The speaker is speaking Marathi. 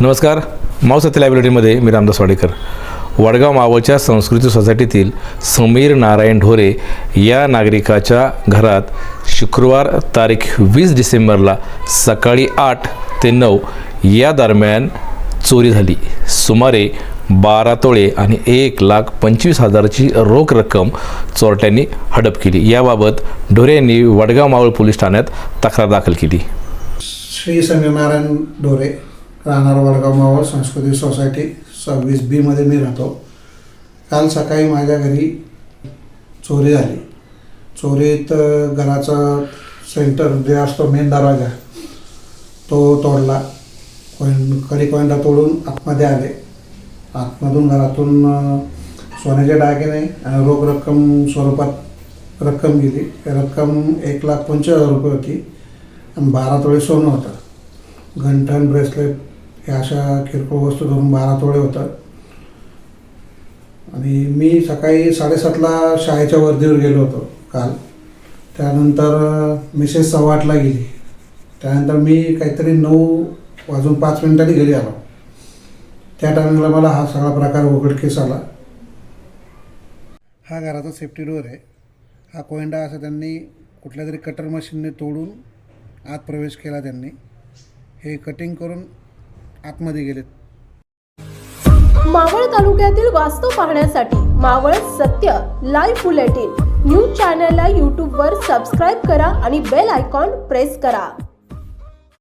नमस्कार, मावसत्य लायब्ररीमध्ये मी रामदास वाडेकर. वडगाव मावळच्या संस्कृती सोसायटीतील समीर नारायण ढोरे या नागरिकाच्या घरात शुक्रवार तारीख 20 डिसेंबरला सकाळी 8 ते 9 या दरम्यान चोरी झाली. सुमारे 12 तोळे आणि 1,25,000ची रोख रक्कम चोरट्यांनी हडप केली. याबाबत ढोरे यांनी वडगाव मावळ पोलीस ठाण्यात तक्रार दाखल केली. श्री समीर नारायण ढोरे, राहणार वडगाव मावळ संस्कृती सोसायटी 26B मध्ये मी राहतो. काल सकाळी माझ्या घरी चोरी झाली. चोरीत घराचा सेंटर जे असतो मेन दरवाजा तो तोडला. कडी-कोंडा तोडून आतमध्ये आले. आतमधून घरातून सोन्याचे दागिने आणि रोख रक्कम स्वरूपात रक्कम गेली. रक्कम 1,25,000 रुपये होती आणि 12 तोळे सोनं होतं. घंटण, ब्रेसलेट ह्या अशा किरकोळ वस्तू धरून 12 तोळे होतं. आणि मी सकाळी 7:30ला शाळेच्या वर्दीवर गेलो होतो काल. त्यानंतर मिसेस 8:15ला गेली. त्यानंतर मी काहीतरी 9:05 घरी आलो. त्या टायमिंगला मला हा सगळा प्रकार उघडकीस आला. हा घराचा सेफ्टी डोअर आहे. हा कोयंडा असा त्यांनी कुठल्या तरी कटर मशीनने तोडून आत प्रवेश केला. त्यांनी हे कटिंग करून आतमध्ये गेलेत. मावळ तालुक्यातील वास्तव पाहण्यासाठी मावळ सत्य लाईव्ह बुलेटिन न्यूज चॅनलला यूट्यूबवर सबस्क्राईब करा आणि बेल आयकॉन प्रेस करा.